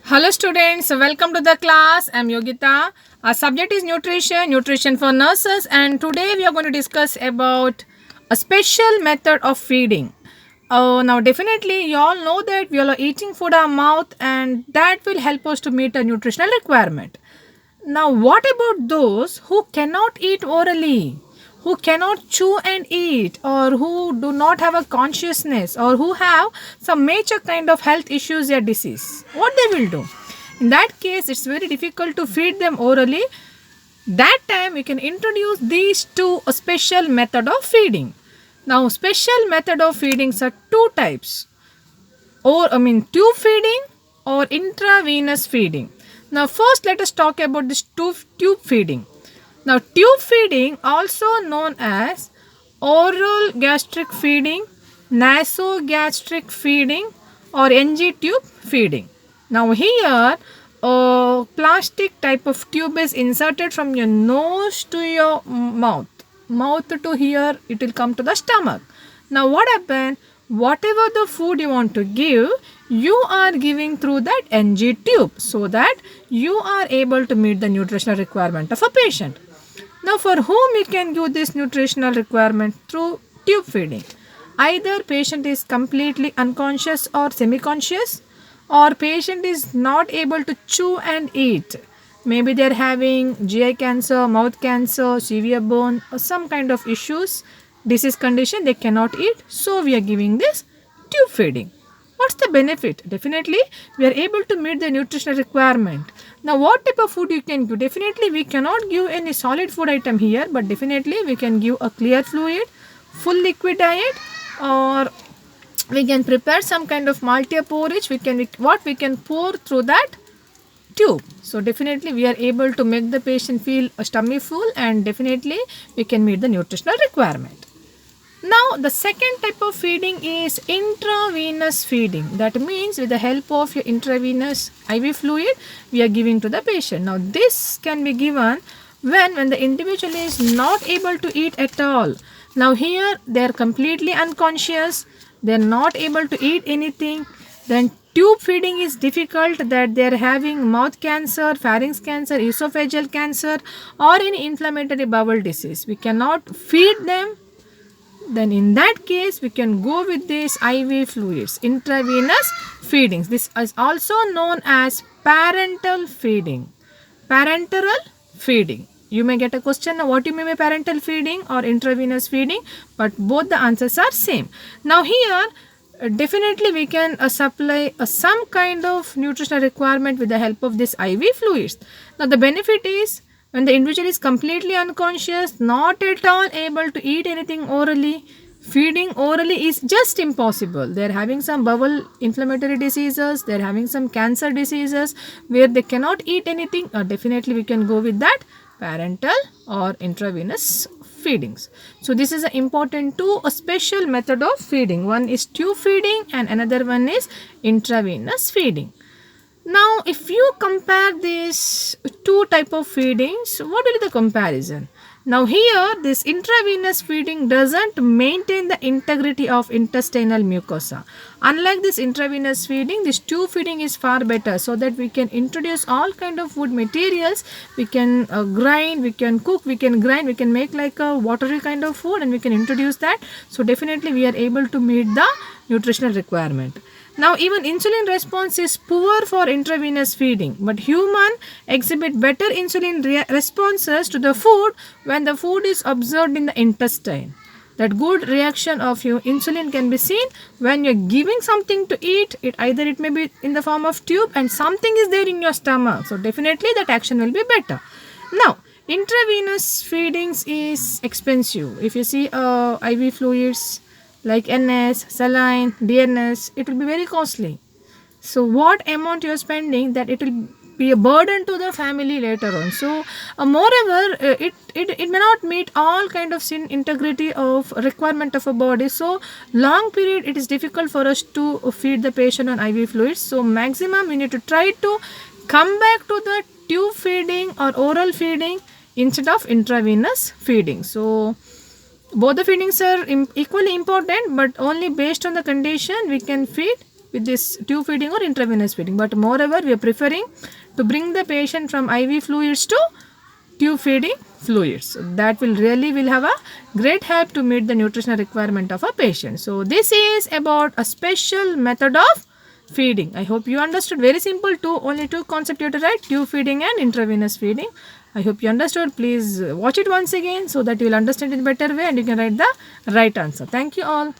Hello students, welcome to the class. I'm Yogita. Our subject is nutrition for nurses, and today we are going to discuss about a special method of feeding. Now definitely you all know that we all are eating food our mouth and that will help us to meet a nutritional requirement. Now, what about those who cannot eat orally, who cannot chew and eat, or who do not have a consciousness, or who have some major kind of health issues or disease? What they will do? In that case, it's very difficult to feed them orally. That time, we can introduce these two a special method of feeding. Now, special method of feedings are two types tube feeding or intravenous feeding. Now first let us talk about this tube feeding. Now tube feeding, also known as oral gastric feeding, nasogastric feeding, or NG tube feeding. Now here a plastic type of tube is inserted from your nose to your mouth to here, it will come to the stomach. Now what happens? Whatever the food you want to give, you are giving through that NG tube so that you are able to meet the nutritional requirement of a patient. Now for whom we can give this nutritional requirement? Through tube feeding. Either patient is completely unconscious or semi-conscious, or patient is not able to chew and eat. Maybe they are having GI cancer, mouth cancer, severe bone, or some kind of issues, disease condition, they cannot eat. So we are giving this tube feeding. What's the benefit? Definitely, we are able to meet the nutritional requirement. Now, what type of food you can give? Definitely, we cannot give any solid food item here, but definitely we can give a clear fluid, full liquid diet, or we can prepare some kind of maltia porridge. We can pour through that tube. So definitely we are able to make the patient feel a tummy full, and definitely we can meet the nutritional requirement. Now the second type of feeding is intravenous feeding. That means with the help of your intravenous IV fluid, we are giving to the patient. Now this can be given when the individual is not able to eat at all. Now here they are completely unconscious, they are not able to eat anything. Then tube feeding is difficult, that they are having mouth cancer, pharynx cancer, esophageal cancer, or any inflammatory bowel disease. We cannot feed them. Then in that case we can go with this IV fluids, intravenous feedings. This is also known as parenteral feeding. Parenteral feeding. You may get a question, what you mean by parenteral feeding or intravenous feeding, but both the answers are same. Now here definitely we can supply some kind of nutritional requirement with the help of this IV fluids. Now the benefit is, when the individual is completely unconscious, not at all able to eat anything orally, feeding orally is just impossible. They are having some bowel inflammatory diseases, they are having some cancer diseases where they cannot eat anything, definitely we can go with that parenteral or intravenous feedings. So this is an important two a special method of feeding. One is tube feeding and another one is intravenous feeding. Now if you compare these two type of feedings, what will be the comparison? Now here this intravenous feeding doesn't maintain the integrity of intestinal mucosa. Unlike this intravenous feeding, this tube feeding is far better, so that we can introduce all kind of food materials. We can grind, we can cook, we can grind, we can make like a watery kind of food and we can introduce that. So definitely we are able to meet the nutritional requirement. Now even insulin response is poor for intravenous feeding, but human exhibit better insulin responses to the food when the food is absorbed in the intestine. That good reaction of your insulin can be seen when you're giving something to eat. Either it may be in the form of tube and something is there in your stomach. So definitely that action will be better. Now intravenous feedings is expensive. If you see IV fluids like NS, saline, DNS, it will be very costly. So what amount you are spending, that it will be a burden to the family later on. So moreover, it may not meet all kind of integrity of requirement of a body. So long period it is difficult for us to feed the patient on IV fluids. So maximum we need to try to come back to the tube feeding or oral feeding instead of intravenous feeding. So both the feedings are equally important, but only based on the condition we can feed with this tube feeding or intravenous feeding. But moreover, we are preferring to bring the patient from IV fluids to tube feeding fluids. So that will have a great help to meet the nutritional requirement of a patient. So this is about a special method of feeding. I hope you understood. Very simple, only two concepts you have to write: tube feeding and intravenous feeding. I hope you understood. Please watch it once again so that you will understand it in a better way and you can write the right answer. Thank you all.